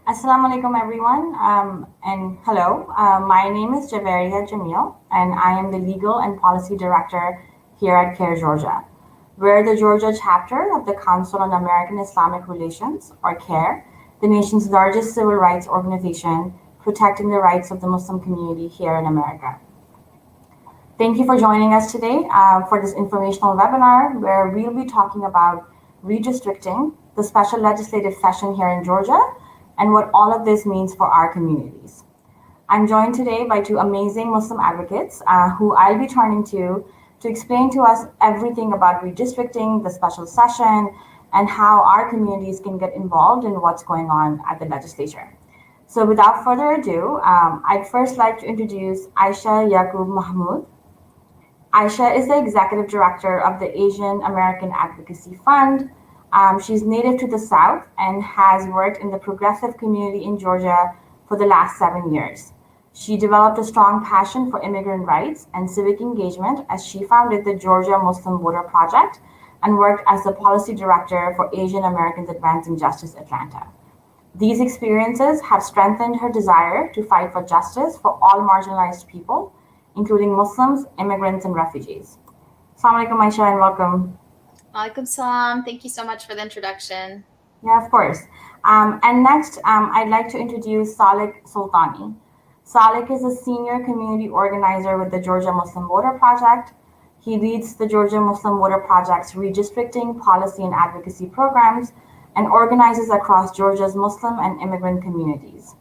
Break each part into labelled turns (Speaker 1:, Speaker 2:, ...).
Speaker 1: Assalamu alaikum, everyone, and hello. My name is Javeria Jamil, and I am the Legal and Policy Director here at CARE Georgia. We're the Georgia chapter of the Council on American Islamic Relations, or CARE, the nation's largest civil rights organization protecting the rights of the Muslim community here in America. Thank you for joining us today for this informational webinar where we'll be talking about redistricting, the special legislative session here in Georgia, and what all of this means for our communities. I'm joined today by two amazing Muslim advocates who I'll be turning to explain to us everything about redistricting, the special session, and how our communities can get involved in what's going on at the legislature. So without further ado, I'd first like to introduce Aisha Yaqub Mahmood. Aisha is the executive director of the Asian American Advocacy Fund. She's native to the South and has worked in the progressive community in Georgia for the last 7 years. She developed a strong passion for immigrant rights and civic engagement as she founded the Georgia Muslim Voter Project and worked as the policy director for Asian Americans Advancing Justice Atlanta. These experiences have strengthened her desire to fight for justice for all marginalized people, including Muslims, immigrants, and refugees. Assalamu alaikum, Aisha, and welcome.
Speaker 2: Alaikum salam. Thank you so much for the introduction.
Speaker 1: Yeah, of course. And next, I'd like to introduce Salik Sultani. Salik is a senior community organizer with the Georgia Muslim Voter Project. He leads the Georgia Muslim Voter Project's redistricting, policy, and advocacy programs and organizes across Georgia's Muslim and immigrant communities.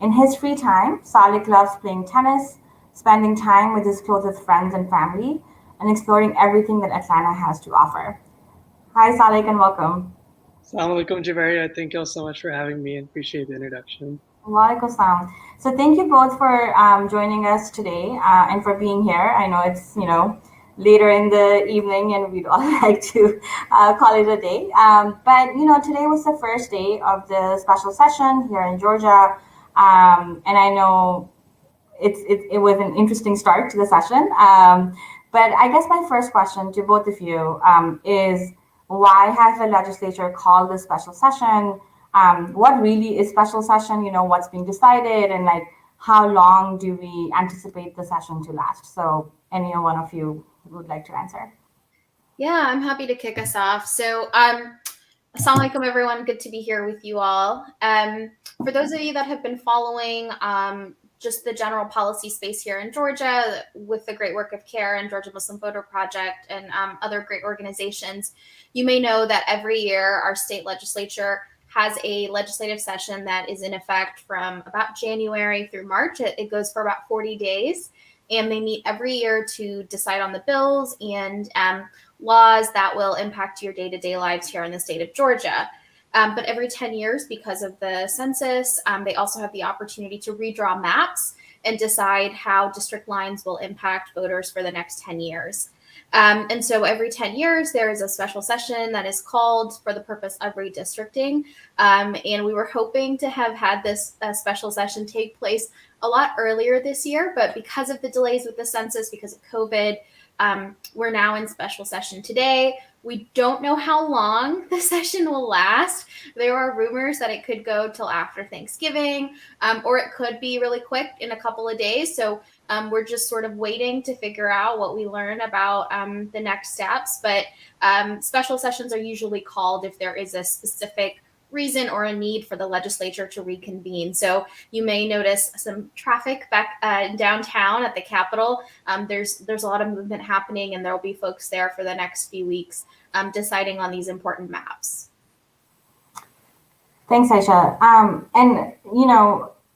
Speaker 1: In his free time, Salik loves playing tennis, spending time with his closest friends and family, and exploring everything that Atlanta has to offer. Hi, Salik, and welcome.
Speaker 3: Assalamu alaikum, Javeria. Thank you all so much for having me and appreciate the introduction.
Speaker 1: Walaikum salam. So thank you both for joining us today and for being here. I know it's, later in the evening and we'd all like to call it a day. But, today was the first day of the special session here in Georgia. And I know it was an interesting start to the session. But I guess my first question to both of you is why has the legislature called this special session? What really is special session? What's being decided, and like how long do we anticipate the session to last? So, any one of you would like to answer?
Speaker 2: Yeah, I'm happy to kick us off. So, assalamu alaikum, everyone. Good to be here with you all. For those of you that have been following just the general policy space here in Georgia with the great work of CARE and Georgia Muslim Voter Project and other great organizations, you may know that every year our state legislature has a legislative session that is in effect from about January through March. It goes for about 40 days, and they meet every year to decide on the bills and laws that will impact your day-to-day lives here in the state of Georgia. But every 10 years, because of the census, they also have the opportunity to redraw maps and decide how district lines will impact voters for the next 10 years. And so every 10 years, there is a special session that is called for the purpose of redistricting. And we were hoping to have had this special session take place a lot earlier this year, but because of the delays with the census, because of COVID, we're now in special session today. We don't know how long the session will last. There are rumors that it could go till after Thanksgiving, or it could be really quick in a couple of days. So we're just sort of waiting to figure out what we learn about the next steps. But special sessions are usually called if there is a specific reason or a need for the legislature to reconvene. So you may notice some traffic back downtown at the Capitol. There's a lot of movement happening, and there will be folks there for the next few weeks deciding on these important maps.
Speaker 1: Thanks, Aisha. And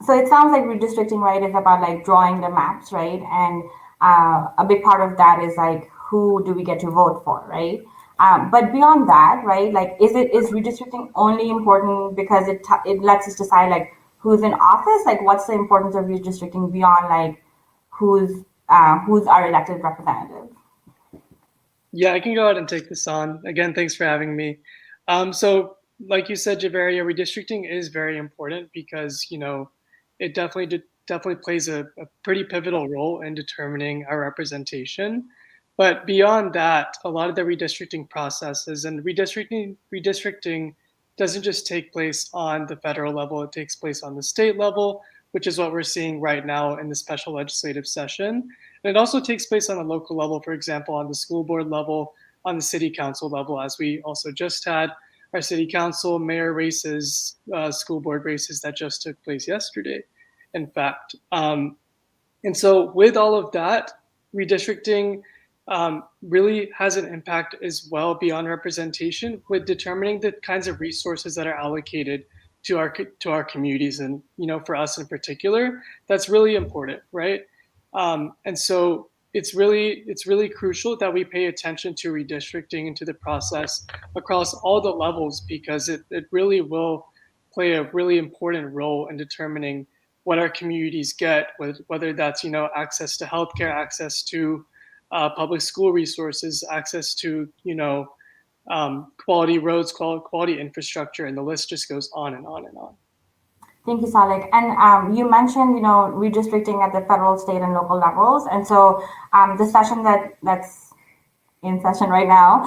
Speaker 1: so it sounds like redistricting, right, is about like drawing the maps, right? And a big part of that is like who do we get to vote for, right? But beyond that, right, like is redistricting only important because it lets us decide like who's in office? Like what's the importance of redistricting beyond like who's our elected representative?
Speaker 3: Yeah, I can go ahead and take this on. Again, thanks for having me. So like you said, Javeria, redistricting is very important because, it definitely plays a pretty pivotal role in determining our representation. But beyond that, a lot of the redistricting processes and redistricting doesn't just take place on the federal level, it takes place on the state level, which is what we're seeing right now in the special legislative session. And it also takes place on a local level, for example, on the school board level, on the city council level, as we also just had our city council, mayor races, school board races that just took place yesterday, in fact. And so with all of that, redistricting really has an impact as well beyond representation with determining the kinds of resources that are allocated to our communities, and for us in particular, that's really important, right? And so it's really crucial that we pay attention to redistricting into the process across all the levels, because it really will play a really important role in determining what our communities get, whether that's access to healthcare, access to public school resources, access to quality roads, quality infrastructure, and the list just goes on and on and on.
Speaker 1: Thank you, Salik. And you mentioned, redistricting at the federal, state, and local levels. And so the session that's in session right now,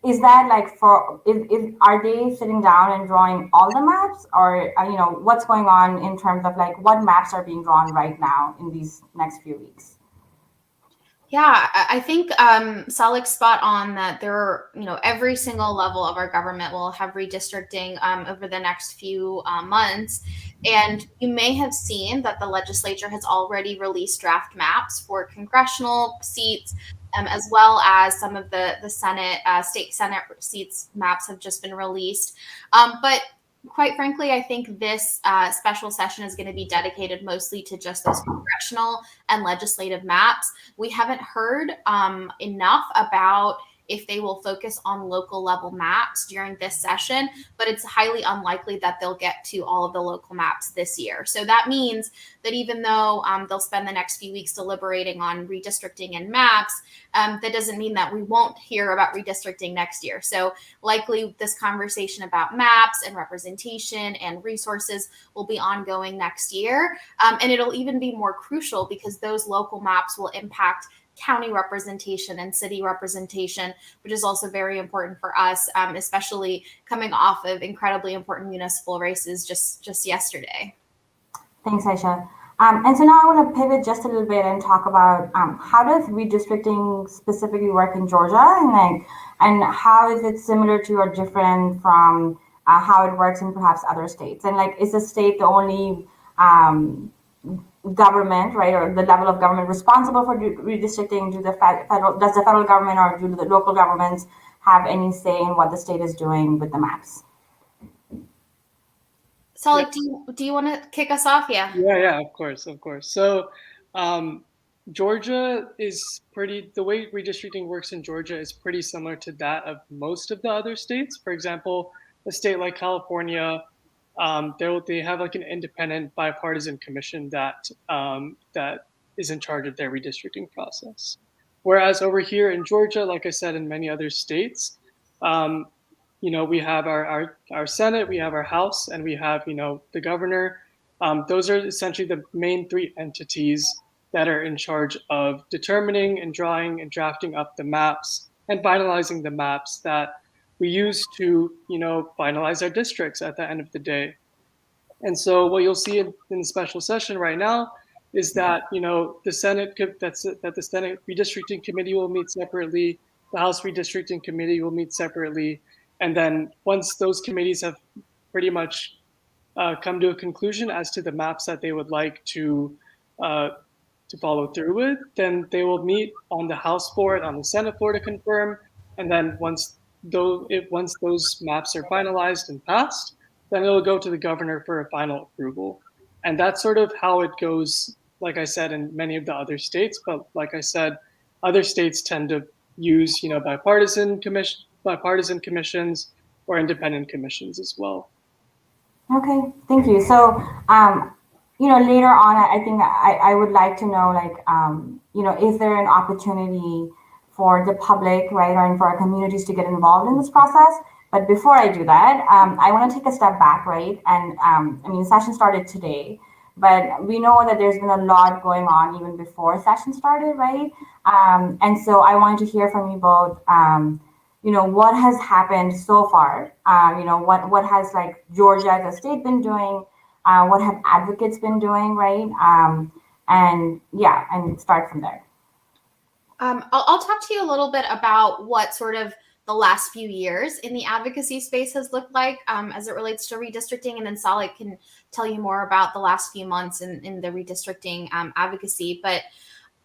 Speaker 1: is that like are they sitting down and drawing all the maps, or what's going on in terms of like what maps are being drawn right now in these next few weeks?
Speaker 2: Yeah, I think Salik's spot on that there are, every single level of our government will have redistricting over the next few months. And you may have seen that the legislature has already released draft maps for congressional seats, as well as some of the Senate, state Senate seats maps have just been released. But quite frankly, I think this special session is going to be dedicated mostly to just those congressional and legislative maps. We haven't heard enough about if they will focus on local level maps during this session, but it's highly unlikely that they'll get to all of the local maps this year. So that means that even though they'll spend the next few weeks deliberating on redistricting and maps, that doesn't mean that we won't hear about redistricting next year. So likely this conversation about maps and representation and resources will be ongoing next year. And it'll even be more crucial because those local maps will impact county representation and city representation, which is also very important for us, especially coming off of incredibly important municipal races just yesterday.
Speaker 1: Thanks, Aisha. And so now I want to pivot just a little bit and talk about how does redistricting specifically work in Georgia, and how is it similar to or different from how it works in perhaps other states? And is the state the only government, right, or the level of government responsible for redistricting? Does the federal government or do the local governments have any say in what the state is doing with the maps?
Speaker 2: Salik, do you want to kick us off?
Speaker 3: Yeah, of course. So Georgia is the way redistricting works in Georgia is pretty similar to that of most of the other states. For example, a state like California, they have like an independent bipartisan commission that is in charge of their redistricting process. Whereas over here in Georgia, like I said, in many other states, we have our Senate, we have our House, and we have the governor. Those are essentially the main three entities that are in charge of determining and drawing and drafting up the maps and finalizing the maps that we use to finalize our districts at the end of the day. And so what you'll see in the special session right now is that the Senate the Senate redistricting committee will meet separately, the House redistricting committee will meet separately, and then once those committees have pretty much come to a conclusion as to the maps that they would like to follow through with, then they will meet on the House floor and on the Senate floor to confirm. And then once those maps are finalized and passed, then it'll go to the governor for a final approval. And that's sort of how it goes, like I said, in many of the other states. But like I said, other states tend to use bipartisan commissions or independent commissions as well.
Speaker 1: Okay, thank you. So later on, I think I would like to know, is there an opportunity for the public, right, and for our communities to get involved in this process? But before I do that, I want to take a step back, right? And the session started today, but we know that there's been a lot going on even before session started, right? And so I wanted to hear from you both. what has happened so far. What has like Georgia as a state been doing, what have advocates been doing, right? And yeah, and start from there.
Speaker 2: I'll talk to you a little bit about what sort of the last few years in the advocacy space has looked like as it relates to redistricting, and then Salik can tell you more about the last few months in the redistricting advocacy. But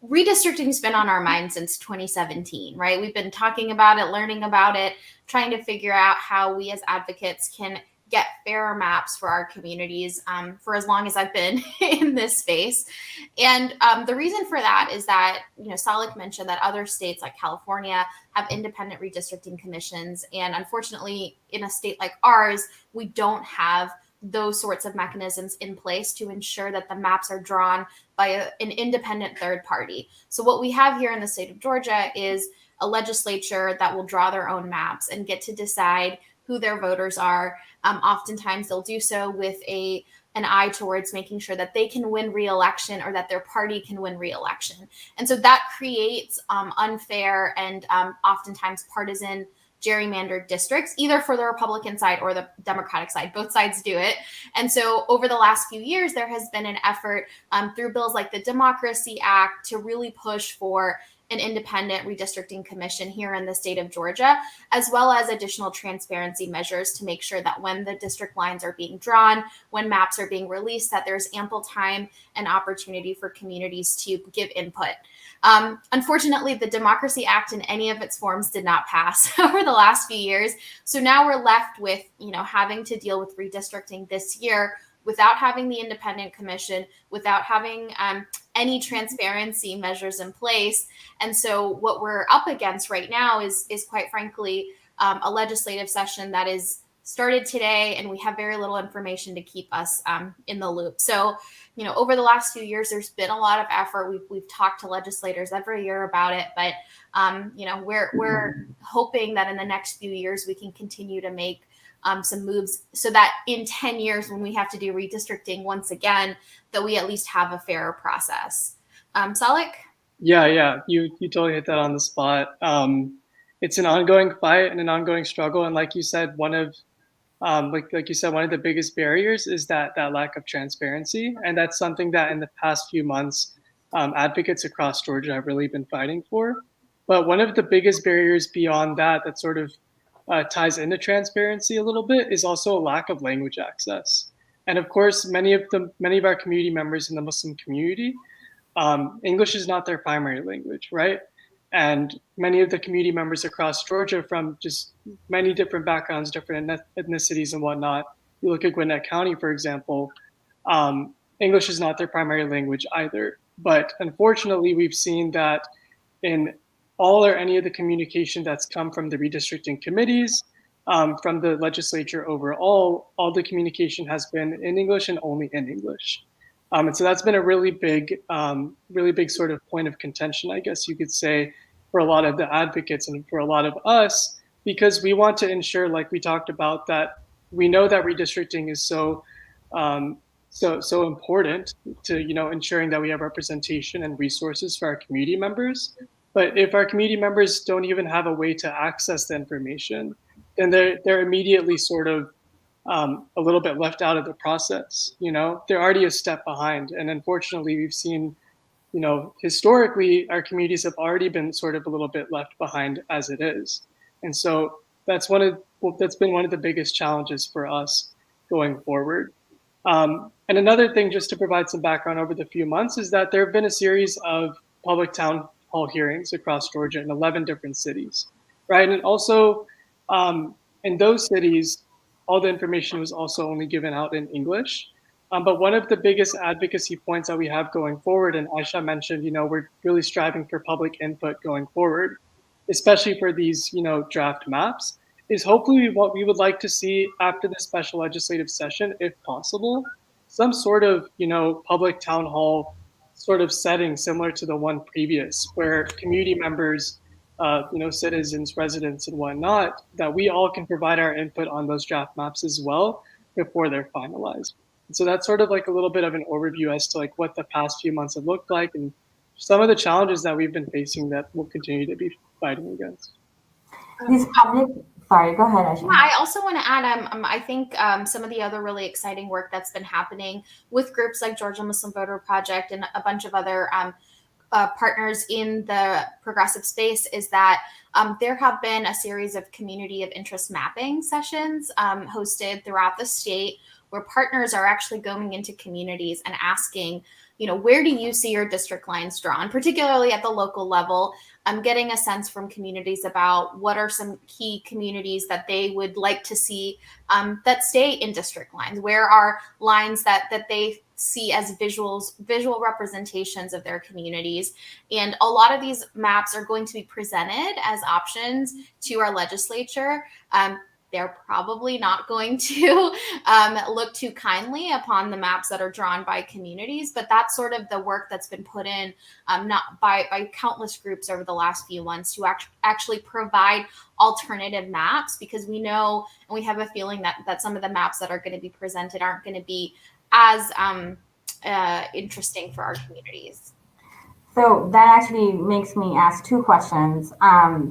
Speaker 2: redistricting has been on our mind since 2017, right? We've been talking about it, learning about it, trying to figure out how we as advocates can get fairer maps for our communities for as long as I've been in this space. And the reason for that is that, Salik mentioned that other states like California have independent redistricting commissions. And unfortunately, in a state like ours, we don't have those sorts of mechanisms in place to ensure that the maps are drawn by an independent third party. So what we have here in the state of Georgia is a legislature that will draw their own maps and get to decide who their voters are. Oftentimes they'll do so with an eye towards making sure that they can win re-election or that their party can win re-election. And so that creates unfair and oftentimes partisan gerrymandered districts, either for the Republican side or the Democratic side. Both sides do it. And so over the last few years, there has been an effort through bills like the Democracy Act to really push for an independent redistricting commission here in the state of Georgia, as well as additional transparency measures to make sure that when the district lines are being drawn, when maps are being released, that there's ample time and opportunity for communities to give input. Unfortunately, the Democracy Act in any of its forms did not pass over the last few years. So now we're left with, having to deal with redistricting this year without having the independent commission, without having any transparency measures in place. And so what we're up against right now is quite frankly, a legislative session that is started today, and we have very little information to keep us in the loop. So, over the last few years, there's been a lot of effort. We've talked to legislators every year about it, but we're hoping that in the next few years we can continue to make some moves so that in 10 years, when we have to do redistricting once again, that we at least have a fairer process. Salik?
Speaker 3: Yeah, you totally hit that on the spot. It's an ongoing fight and an ongoing struggle, and like you said, one of the biggest barriers is that lack of transparency, and that's something that in the past few months, advocates across Georgia have really been fighting for. But one of the biggest barriers beyond that sort of ties into transparency a little bit is also a lack of language access. And of course, many of our community members in the Muslim community, English is not their primary language, right? And many of the community members across Georgia from just many different backgrounds, different ethnicities and whatnot. You look at Gwinnett County, for example, English is not their primary language either. But unfortunately, we've seen that in all or any of the communication that's come from the redistricting committees, from the legislature overall, all the communication has been in English and only in English. And so that's been a really big sort of point of contention, I guess you could say, for a lot of the advocates and for a lot of us, because we want to ensure, like we talked about, that we know that redistricting is so important to ensuring that we have representation and resources for our community members. But if our community members don't even have a way to access the information, then they're immediately sort of a little bit left out of the process. They're already a step behind, and unfortunately, we've seen, historically, our communities have already been sort of a little bit left behind as it is, and so that's been one of the biggest challenges for us going forward. And another thing, just to provide some background over the few months, is that there have been a series of public town hall hearings across Georgia in 11 different cities, right? And also in those cities, all the information was also only given out in English. But one of the biggest advocacy points that we have going forward, and Aisha mentioned, we're really striving for public input going forward, especially for these, draft maps, is hopefully what we would like to see after the special legislative session, if possible, some sort of, public town hall sort of setting similar to the one previous, where community members, citizens, residents, and whatnot, that we all can provide our input on those draft maps as well before they're finalized. And so that's sort of like a little bit of an overview as to like what the past few months have looked like and some of the challenges that we've been facing that we'll continue to be fighting against.
Speaker 1: these public, sorry, go ahead,
Speaker 2: Yeah,
Speaker 1: Aisha.
Speaker 2: I also want to add, I think some of the other really exciting work that's been happening with groups like Georgia Muslim Voter Project and a bunch of other partners in the progressive space is that there have been a series of community of interest mapping sessions hosted throughout the state where partners are actually going into communities and asking, where do you see your district lines drawn, particularly at the local level. Getting a sense from communities about what are some key communities that they would like to see that stay in district lines. Where are lines that they see as visual representations of their communities. And a lot of these maps are going to be presented as options to our legislature. They're probably not going to look too kindly upon the maps that are drawn by communities, but that's sort of the work that's been put in not by countless groups over the last few months to actually provide alternative maps, because we know and we have a feeling that some of the maps that are going to be presented aren't going to be as interesting for our communities.
Speaker 1: So that actually makes me ask two questions.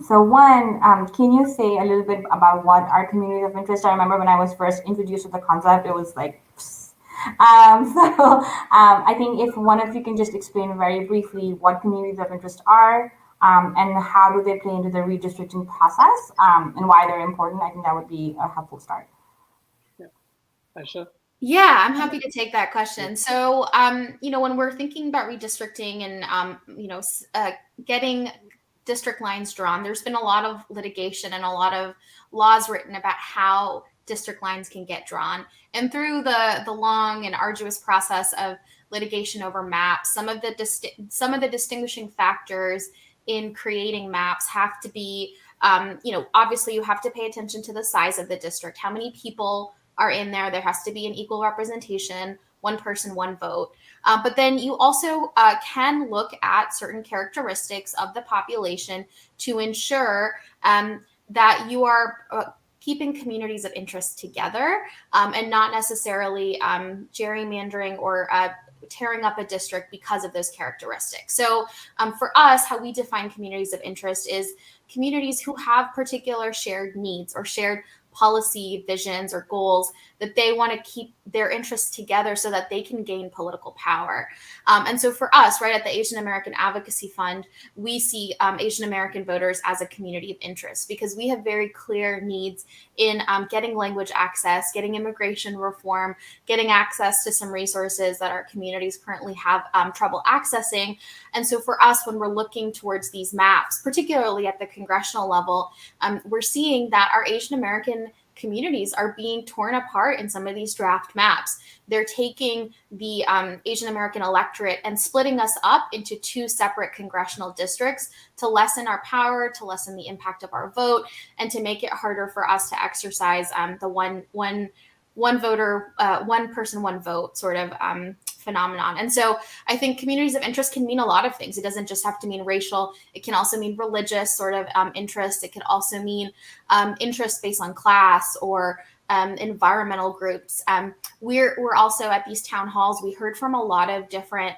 Speaker 1: So one, can you say a little bit about what are communities of interest? I remember when I was first introduced to the concept, it was like, I think if one of you can just explain very briefly what communities of interest are, and how do they play into the redistricting process, and why they're important, I think that would be a helpful start.
Speaker 3: Yeah, Aisha.
Speaker 2: Yeah, I'm happy to take that question. So, when we're thinking about redistricting and, getting district lines drawn, there's been a lot of litigation and a lot of laws written about how district lines can get drawn. And through the long and arduous process of litigation over maps, some of the distinguishing factors in creating maps have to be, obviously you have to pay attention to the size of the district, how many people are in there. There has to be an equal representation, one person, one vote. But then you also can look at certain characteristics of the population to ensure that you are keeping communities of interest together and not necessarily gerrymandering or tearing up a district because of those characteristics. So for us, how we define communities of interest is communities who have particular shared needs or shared policy visions or goals that they want to keep their interests together so that they can gain political power. And so for us, right, at the Asian American Advocacy Fund, we see Asian American voters as a community of interest because we have very clear needs in getting language access, getting immigration reform, getting access to some resources that our communities currently have trouble accessing. And so for us, when we're looking towards these maps, particularly at the congressional level, we're seeing that our Asian American communities are being torn apart in some of these draft maps. They're taking the Asian American electorate and splitting us up into two separate congressional districts to lessen our power, to lessen the impact of our vote, and to make it harder for us to exercise the one voter, one person, one vote sort of phenomenon. And so I think communities of interest can mean a lot of things. It doesn't just have to mean racial. It can also mean religious sort of interest. It could also mean interest based on class or environmental groups. We're also at these town halls. We heard from a lot of different,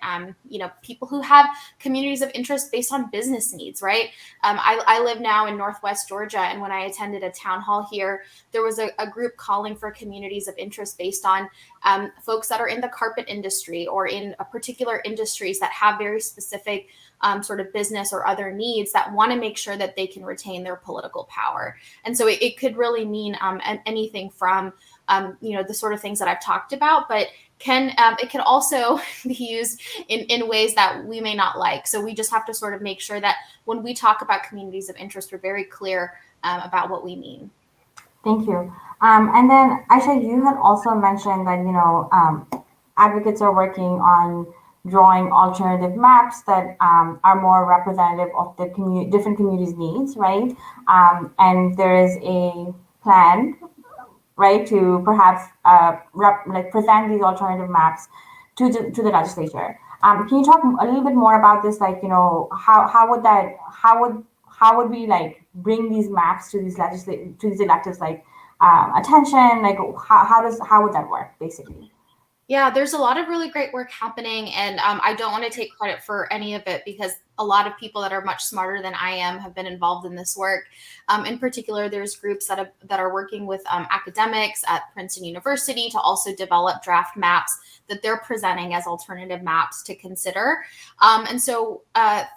Speaker 2: people who have communities of interest based on business needs, right? I live now in Northwest Georgia, and when I attended a town hall here, there was a group calling for communities of interest based on folks that are in the carpet industry or in a particular industries that have very specific sort of business or other needs that want to make sure that they can retain their political power. And so it could really mean anything from, the sort of things that I've talked about, but it can also be used in ways that we may not like. So we just have to sort of make sure that when we talk about communities of interest, we're very clear about what we mean.
Speaker 1: Thank you. And then, Aisha, you had also mentioned that, advocates are working on drawing alternative maps that are more representative of the different communities' needs, right? And there is a plan, right, to perhaps present these alternative maps to the legislature. Can you talk a little bit more about this? Like, how would we bring these maps to these electives attention? Like, how would that work basically?
Speaker 2: Yeah, there's a lot of really great work happening, and I don't want to take credit for any of it because a lot of people that are much smarter than I am have been involved in this work. In particular, there's groups that are working with academics at Princeton University to also develop draft maps that they're presenting as alternative maps to consider. And so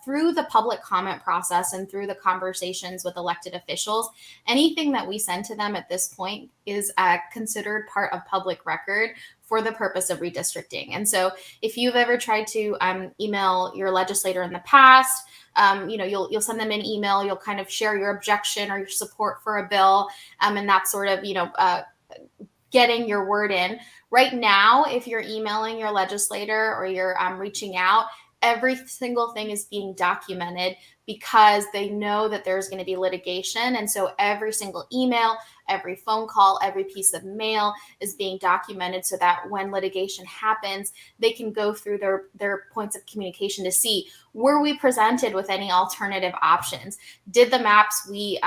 Speaker 2: through the public comment process and through the conversations with elected officials, anything that we send to them at this point is considered part of public record for the purpose of redistricting. And so if you've ever tried to email your legislator in the past, you'll send them an email, you'll kind of share your objection or your support for a bill, and that's sort of, getting your word in. Right now, if you're emailing your legislator or you're reaching out, every single thing is being documented because they know that there's going to be litigation. And so every single email, every phone call, every piece of mail is being documented so that when litigation happens, they can go through their points of communication to see, were we presented with any alternative options? Did the maps we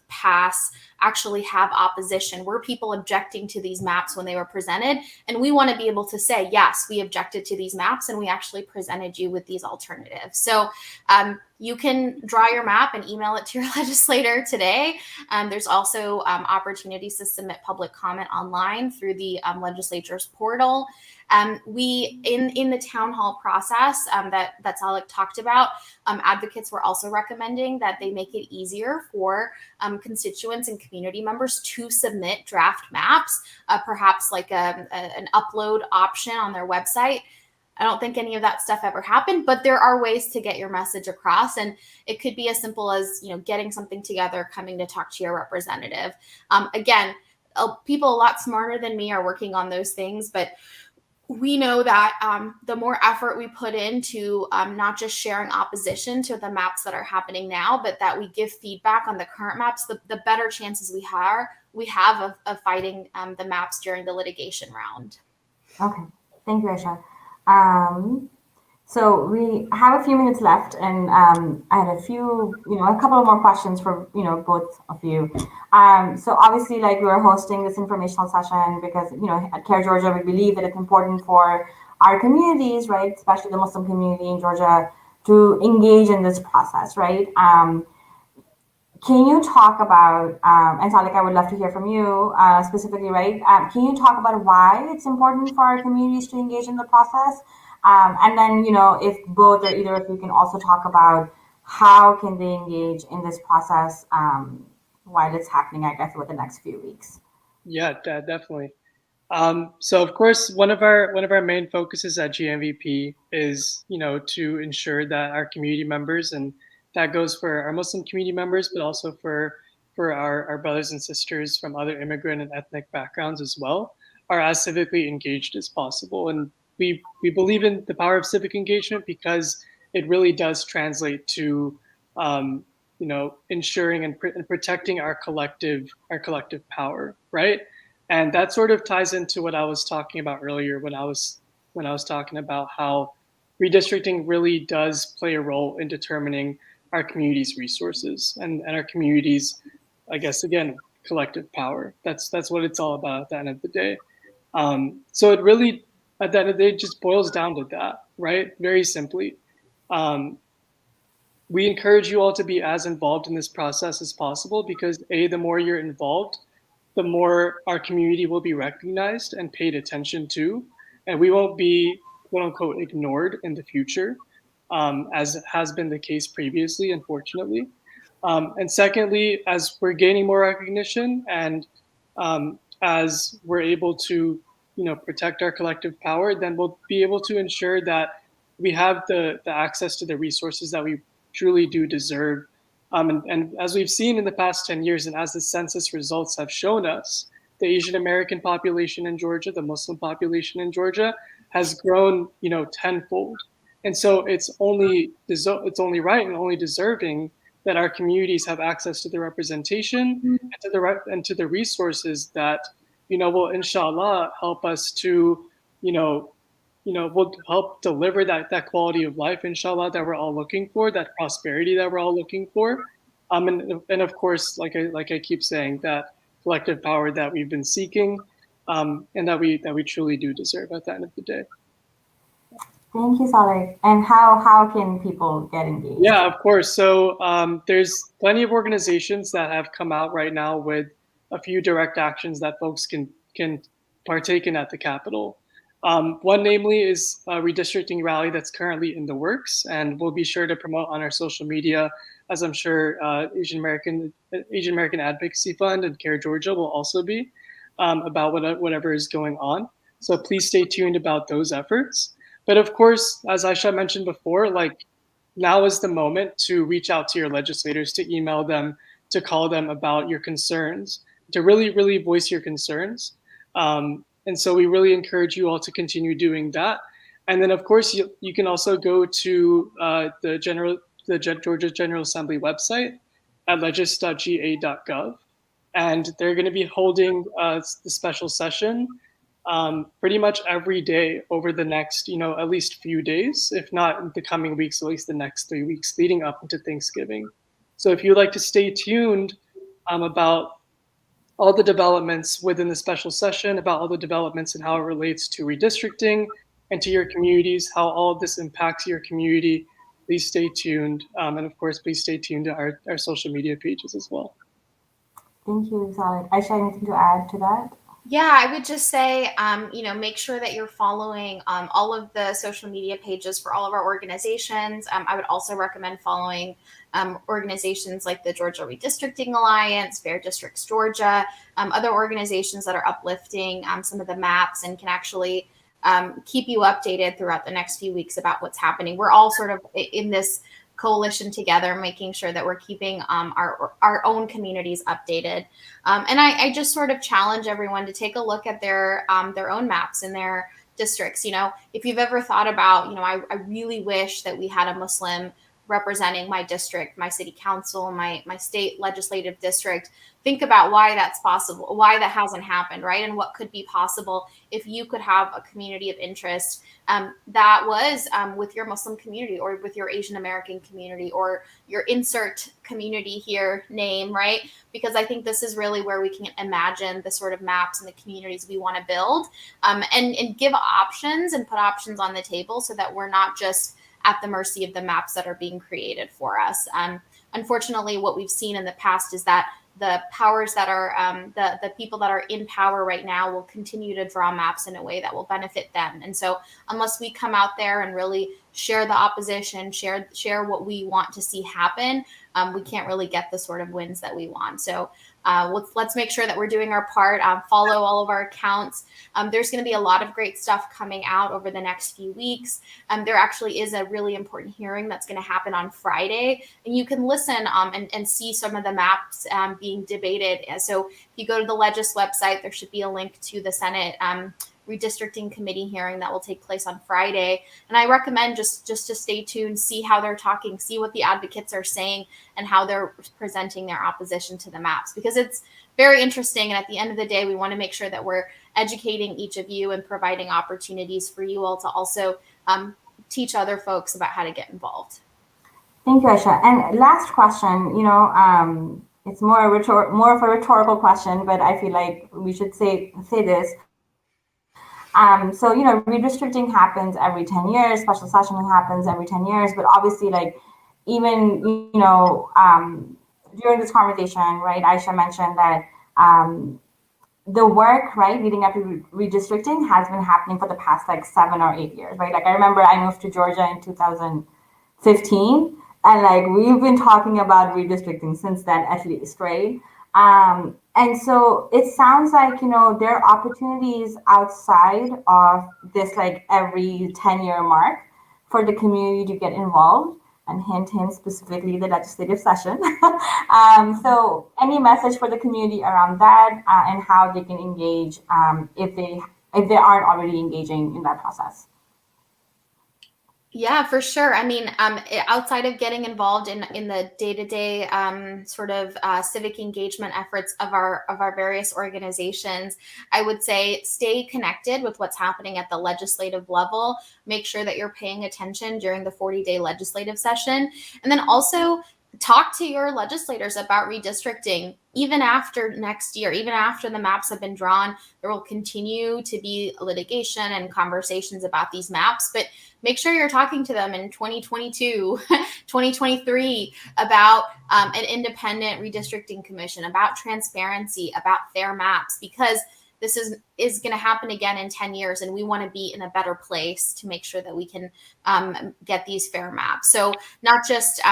Speaker 2: pass actually have opposition? Were people objecting to these maps when they were presented? And we want to be able to say, yes, we objected to these maps and we actually presented you with these alternatives. So you can draw your map and email it to your legislator today. There's also opportunities to submit public comment online through the legislature's portal. We in the town hall process that Alec talked about, advocates were also recommending that they make it easier for constituents and community members to submit draft maps, perhaps like an upload option on their website. I don't think any of that stuff ever happened, but there are ways to get your message across. And it could be as simple as, getting something together, coming to talk to your representative. Again, people a lot smarter than me are working on those things, but we know that the more effort we put into not just sharing opposition to the maps that are happening now, but that we give feedback on the current maps, the better chances we have of fighting the maps during the litigation round.
Speaker 1: Okay, thank you, Aisha. So we have a few minutes left, and I had a couple of more questions for both of you. So obviously, like, we are hosting this informational session because at CARE Georgia we believe that it's important for our communities, right, especially the Muslim community in Georgia, to engage in this process, right? Can you talk about, and Salik, I would love to hear from you specifically, right? Can you talk about why it's important for our communities to engage in the process? And then, if both or either of you can also talk about how can they engage in this process while it's happening, I guess, over the next few weeks.
Speaker 3: Yeah, definitely. So of course, one of our main focuses at GMVP is, to ensure that our community members, and that goes for our Muslim community members, but also for our brothers and sisters from other immigrant and ethnic backgrounds as well, are as civically engaged as possible. And we believe in the power of civic engagement because it really does translate to, ensuring and protecting our collective power, right? And that sort of ties into what I was talking about earlier when I was talking about how redistricting really does play a role in determining our community's resources and our community's, I guess, again, collective power. That's what it's all about at the end of the day. So it really, at the end of the day, just boils down to that, right? Very simply. We encourage you all to be as involved in this process as possible because the more you're involved, the more our community will be recognized and paid attention to, and we won't be, quote unquote, ignored in the future, as has been the case previously, unfortunately. And secondly, as we're gaining more recognition and as we're able to, protect our collective power, then we'll be able to ensure that we have the access to the resources that we truly do deserve. And as we've seen in the past 10 years, and as the census results have shown us, the Asian American population in Georgia, the Muslim population in Georgia, has grown, tenfold. And so it's only right and only deserving that our communities have access to the representation and to the resources that, will inshallah help us to, will help deliver that quality of life, inshallah, that we're all looking for, that prosperity that we're all looking for. And of course, like I keep saying, that collective power that we've been seeking, and that we truly do deserve at the end of the day.
Speaker 1: Thank you, Saleh. And how can people get engaged?
Speaker 3: Yeah, of course. So there's plenty of organizations that have come out right now with a few direct actions that folks can partake in at the Capitol. One, namely, is a redistricting rally that's currently in the works, and we'll be sure to promote on our social media, as I'm sure Asian American Advocacy Fund and Care Georgia will also be about whatever is going on. So please stay tuned about those efforts. But of course, as Aisha mentioned before, like now is the moment to reach out to your legislators, to email them, to call them about your concerns, to really, really voice your concerns. And so we really encourage you all to continue doing that. And then, of course, you can also go to the Georgia General Assembly website at legis.ga.gov, and they're going to be holding the special session pretty much every day over the next, at least few days, if not in the coming weeks, at least the next 3 weeks leading up into Thanksgiving. So if you'd like to stay tuned about all the developments within the special session, about all the developments and how it relates to redistricting and to your communities, how all of this impacts your community, please stay tuned. And of course, please stay tuned to our social media pages as well.
Speaker 1: Thank you, Saleh. Aisha, anything to add to that?
Speaker 2: Yeah, I would just say, make sure that you're following all of the social media pages for all of our organizations. I would also recommend following organizations like the Georgia Redistricting Alliance, Fair Districts Georgia, other organizations that are uplifting some of the maps and can actually keep you updated throughout the next few weeks about what's happening. We're all sort of in this coalition together, making sure that we're keeping our own communities updated. And I just sort of challenge everyone to take a look at their own maps in their districts. If you've ever thought about, I really wish that we had a Muslim representing my district, my city council, my state legislative district. Think about why that's possible, why that hasn't happened, right? And what could be possible if you could have a community of interest that was with your Muslim community or with your Asian American community or your insert community here name, right? Because I think this is really where we can imagine the sort of maps and the communities we want to build and give options and put options on the table so that we're not just at the mercy of the maps that are being created for us. Unfortunately, what we've seen in the past is that the powers that are the people that are in power right now will continue to draw maps in a way that will benefit them. And so unless we come out there and really share the opposition, share what we want to see happen, we can't really get the sort of wins that we want. So let's make sure that we're doing our part. Follow all of our accounts. There's going to be a lot of great stuff coming out over the next few weeks. There actually is a really important hearing that's going to happen on Friday, and you can listen and see some of the maps being debated. So if you go to the Legis website, there should be a link to the Senate redistricting committee hearing that will take place on Friday. And I recommend just to stay tuned, see how they're talking, see what the advocates are saying and how they're presenting their opposition to the maps, because it's very interesting. And at the end of the day, we want to make sure that we're educating each of you and providing opportunities for you all to also teach other folks about how to get involved.
Speaker 1: Thank you, Aisha. And last question, it's more of a rhetorical question, but I feel like we should say this. So, redistricting happens every 10 years, special session happens every 10 years, but obviously, like, even, during this conversation, right, Aisha mentioned that the work, right, leading up to redistricting has been happening for the past, like, 7 or 8 years, right? Like, I remember I moved to Georgia in 2015, and, like, we've been talking about redistricting since then, at least, right? And so it sounds like, there are opportunities outside of this, like, every 10-year mark for the community to get involved, and hint, specifically the legislative session. So any message for the community around that and how they can engage if they aren't already engaging in that process?
Speaker 2: Yeah, for sure. I mean, outside of getting involved in the day-to-day sort of civic engagement efforts of our various organizations, I would say stay connected with what's happening at the legislative level. Make sure that you're paying attention during the 40-day legislative session, and then also talk to your legislators about redistricting. Even after next year, even after the maps have been drawn, there will continue to be litigation and conversations about these maps, but make sure you're talking to them in 2022, 2023 about an independent redistricting commission, about transparency, about fair maps, because this is going to happen again in 10 years, and we want to be in a better place to make sure that we can get these fair maps. So not just,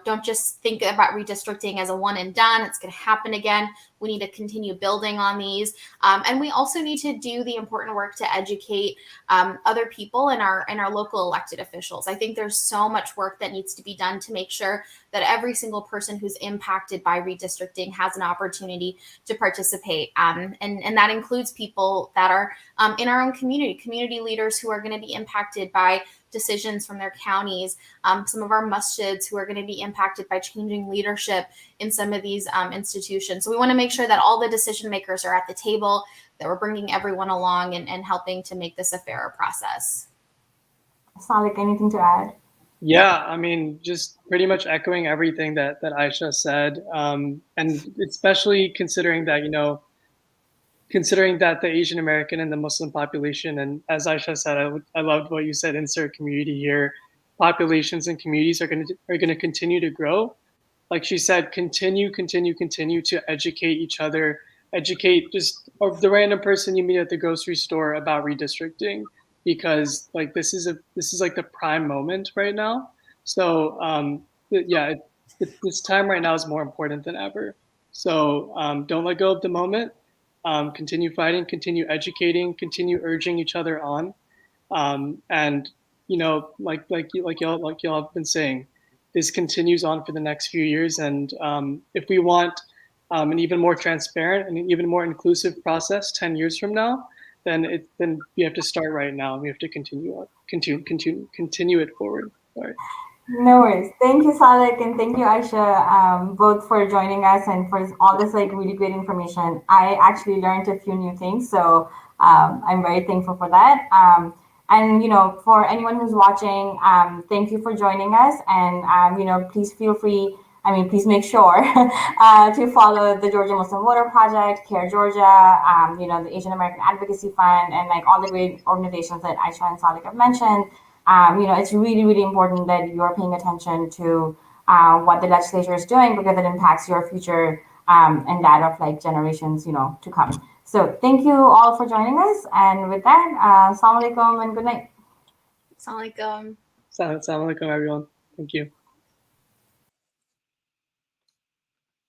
Speaker 2: don't just think about redistricting as a one and done. It's going to happen again. We need to continue building on these. And we also need to do the important work to educate other people and our local elected officials. I think there's so much work that needs to be done to make sure that every single person who's impacted by redistricting has an opportunity to participate. And that includes people that are in our own community leaders who are going to be impacted by decisions from their counties, some of our masjids who are going to be impacted by changing leadership in some of these institutions. So we want to make sure that all the decision makers are at the table, that we're bringing everyone along and helping to make this a fairer process.
Speaker 1: Salik, anything to add?
Speaker 3: Yeah, I mean, just pretty much echoing everything that Aisha said, and especially considering that, considering that the Asian American and the Muslim population, and as Aisha said, I loved what you said, insert community here, populations and communities are going to continue to grow. Like she said, continue to educate each other, educate just the random person you meet at the grocery store about redistricting, because like this is like the prime moment right now. So yeah, this time right now is more important than ever. So don't let go of the moment. Continue fighting, continue educating, continue urging each other on, and like y'all have been saying, this continues on for the next few years. And if we want an even more transparent and an even more inclusive process 10 years from now, then we have to start right now. We have to continue it forward. Sorry.
Speaker 1: No worries. Thank you, Salik, and thank you, Aisha, both for joining us and for all this like really great information. I actually learned a few new things, so I'm very thankful for that. And for anyone who's watching, thank you for joining us, and please feel free. I mean, please make sure to follow the Georgia Muslim Voter Project, Care Georgia, the Asian American Advocacy Fund, and like all the great organizations that Aisha and Salik have mentioned. It's really, really important that you're paying attention to what the legislature is doing, because it impacts your future and that of like generations, to come. So thank you all for joining us. And with that, assalamu alaikum and good night.
Speaker 2: Assalamu alaikum.
Speaker 3: Assalamu alaikum, everyone. Thank you.